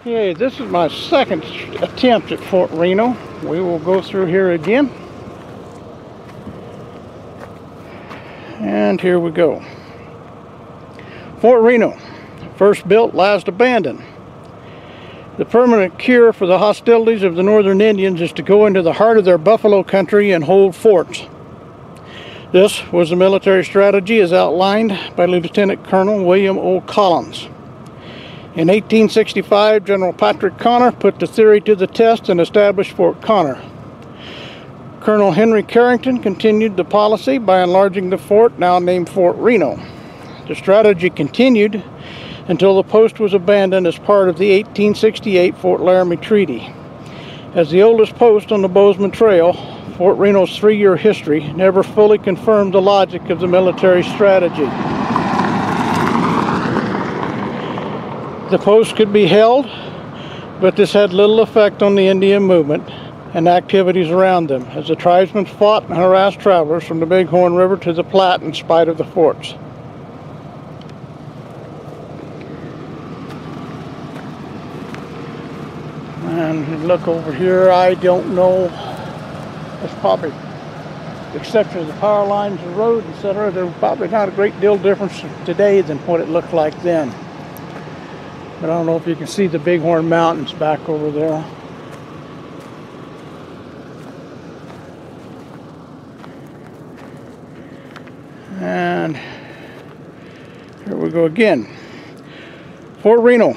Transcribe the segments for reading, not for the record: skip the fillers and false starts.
Okay, this is my second attempt at Fort Reno. We will go through here again. And here we go. Fort Reno, first built, last abandoned. The permanent cure for the hostilities of the northern Indians is to go into the heart of their buffalo country and hold forts. This was the military strategy as outlined by Lieutenant Colonel William O. Collins. In 1865, General Patrick Connor put the theory to the test and established Fort Connor. Colonel Henry Carrington continued the policy by enlarging the fort, now named Fort Reno. The strategy continued until the post was abandoned as part of the 1868 Fort Laramie Treaty. As the oldest post on the Bozeman Trail, Fort Reno's 3-year history never fully confirmed the logic of the military strategy. The post could be held, but this had little effect on the Indian movement and activities around them, as the tribesmen fought and harassed travelers from the Bighorn River to the Platte in spite of the forts. And look over here, I don't know, there's probably, with the exception of the power lines, the road, etc., there's probably not a great deal difference today than what it looked like then. But I don't know if you can see the Bighorn Mountains back over there. And here we go again. Fort Reno,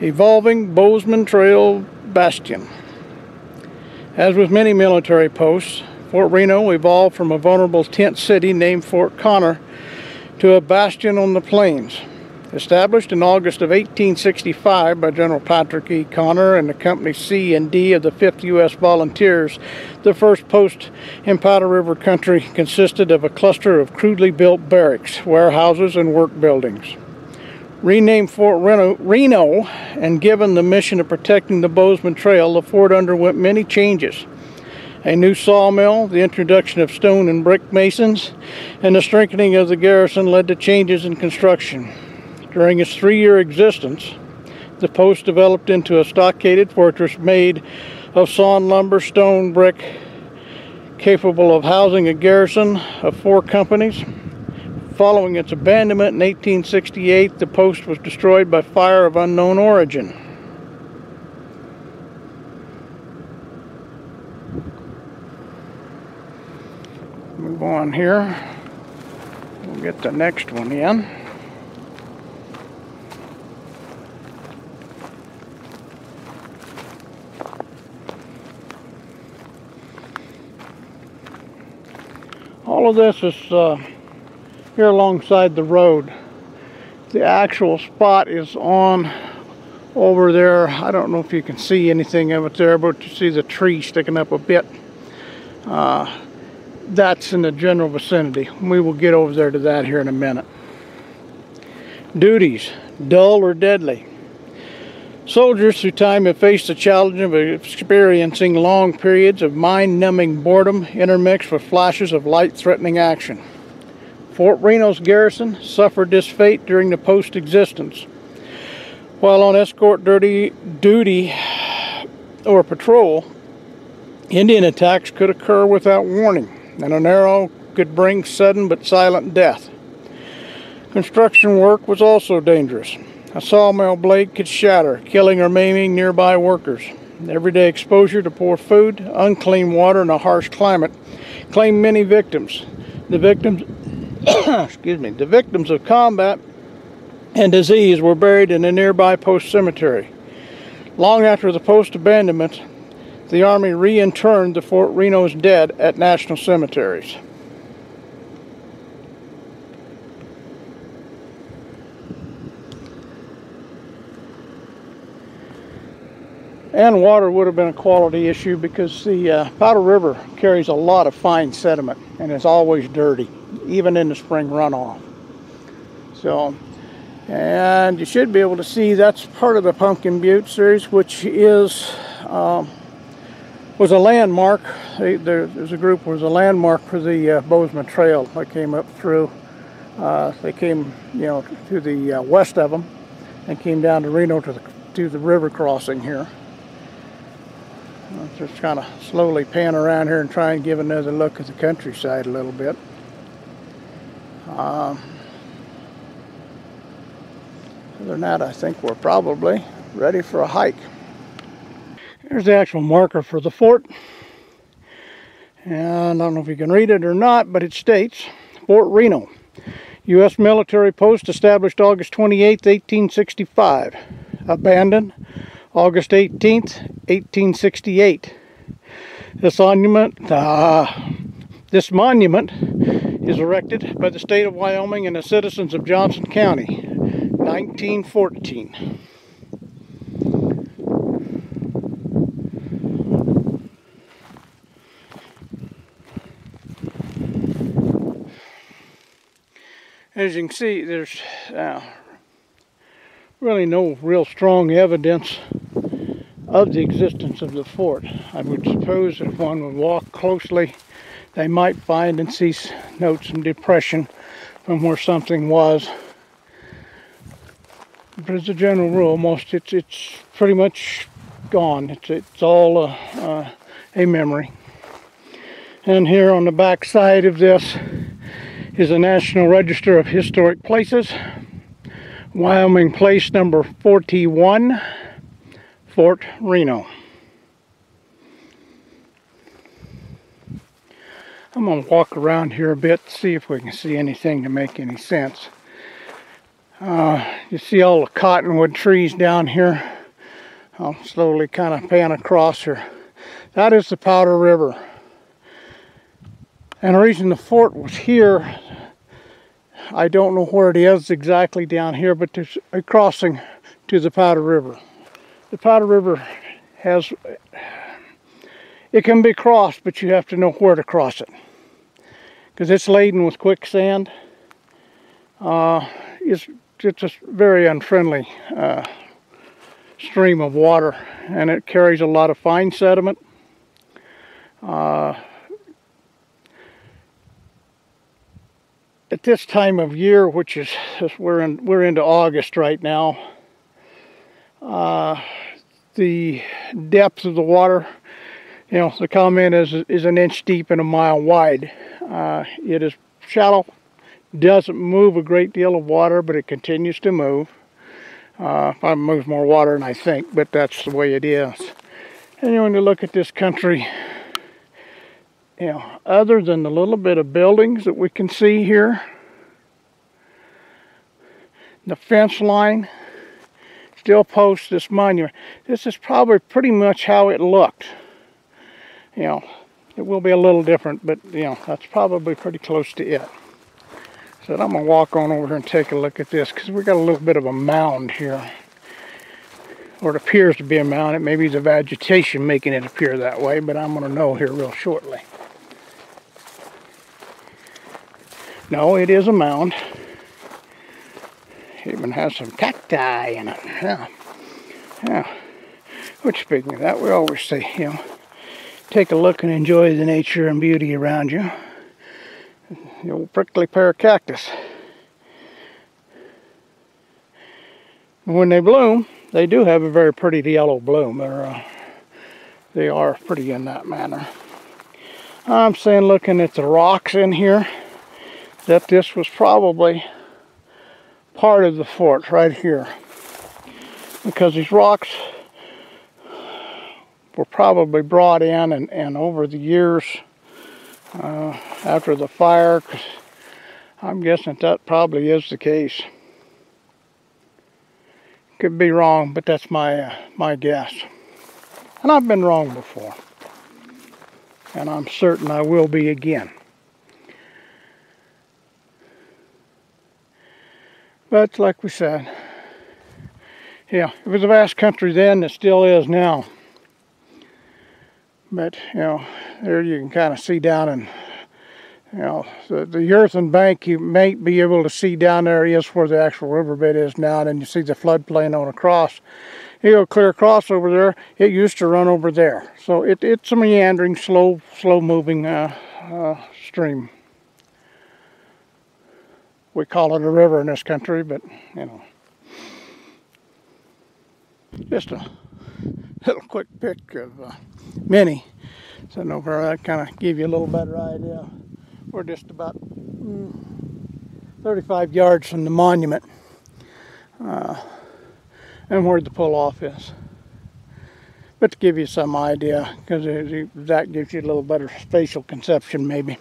evolving Bozeman Trail bastion. As with many military posts, Fort Reno evolved from a vulnerable tent city named Fort Connor to a bastion on the plains. Established in August of 1865 by General Patrick E. Connor and the Company C and D of the 5th U.S. Volunteers, the first post in Powder River country consisted of a cluster of crudely built barracks, warehouses, and work buildings. Renamed Fort Reno and given the mission of protecting the Bozeman Trail, the fort underwent many changes. A new sawmill, the introduction of stone and brick masons, and the strengthening of the garrison led to changes in construction. During its 3-year existence, the post developed into a stockaded fortress made of sawn lumber, stone, brick, capable of housing a garrison of 4 companies. Following its abandonment in 1868, the post was destroyed by fire of unknown origin. Move on here. We'll get the next one in. All of this is here alongside the road. The actual spot is on over there. I don't know if you can see anything of it there, but you see the tree sticking up a bit. That's in the general vicinity. We will get over there to that here in a minute. Duties, dull or deadly. Soldiers through time have faced the challenge of experiencing long periods of mind-numbing boredom intermixed with flashes of light-threatening action. Fort Reno's garrison suffered this fate during the post's existence. While on escort duty or patrol, Indian attacks could occur without warning, and an arrow could bring sudden but silent death. Construction work was also dangerous. A sawmill blade could shatter, killing or maiming nearby workers. Everyday exposure to poor food, unclean water, and a harsh climate claimed many victims. The victims, the victims of combat and disease were buried in a nearby post cemetery. Long after the post abandonment, the Army reinterred the Fort Reno's dead at national cemeteries. And water would have been a quality issue because the Powder River carries a lot of fine sediment and is always dirty, even in the spring runoff. So, and you should be able to see that's part of the Pumpkin Butte series, which is was a landmark. There's a group was a landmark for the Bozeman Trail that came up through. They came, to the west of them and came down to Reno to the to the river crossing here. I'll just kind of slowly pan around here and try and give another look at the countryside a little bit. Other than that, I think we're probably ready for a hike. Here's the actual marker for the fort. And I don't know if you can read it or not, but it states, Fort Reno, U.S. military post established August 28, 1865. Abandoned August 18th, 1868. This monument is erected by the state of Wyoming and the citizens of Johnson County, 1914. As you can see, there's really no real strong evidence of the existence of the fort. I would suppose if one would walk closely, they might find and see notes and depression from where something was. But as a general rule, it's pretty much gone. It's all a memory. And here on the back side of this is the National Register of Historic Places, Wyoming place number 41, Fort Reno. I'm going to walk around here a bit, see if we can see anything to make any sense. You see all the cottonwood trees down here. I'll slowly kind of pan across here. That is the Powder River. And the reason the fort was here, I don't know where it is exactly down here, but there's a crossing to the Powder River. The Powder River it can be crossed, but you have to know where to cross it, because it's laden with quicksand. It's a very unfriendly stream of water, and it carries a lot of fine sediment. At this time of year, which is we're into August right now, the depth of the water, the comment is an inch deep and a mile wide. It is shallow, doesn't move a great deal of water, but it continues to move. Probably moves more water than I think, but that's the way it is. And when you look at this country, other than the little bit of buildings that we can see here, the fence line still posts this monument. This is probably pretty much how it looked. It will be a little different, but that's probably pretty close to it. So I'm going to walk on over here and take a look at this, because we got a little bit of a mound here. Or it appears to be a mound. It may be the vegetation making it appear that way, but I'm going to know here real shortly. No, it is a mound. It even has some cacti in it. Yeah. Which, speaking of that, we always say, take a look and enjoy the nature and beauty around you. The old prickly pear cactus. When they bloom, they do have a very pretty yellow bloom. They are pretty in that manner. I'm saying, looking at the rocks in here, that this was probably part of the fort right here, because these rocks were probably brought in and over the years after the fire, 'cause I'm guessing that probably is the case. Could be wrong, but that's my guess. And I've been wrong before, and I'm certain I will be again. But like we said, it was a vast country then, it still is now. But there you can kind of see down, and the earthen bank you may be able to see down there is where the actual riverbed is now, and then you see the floodplain on across. You go clear across over there, it used to run over there. So it's a meandering, slow moving stream. We call it a river in this country, but Just a little quick picture of Minnie. So over that kind of give you a little better idea. We're just about 35 yards from the monument and where the pull-off is. But to give you some idea, because that gives you a little better spatial conception maybe.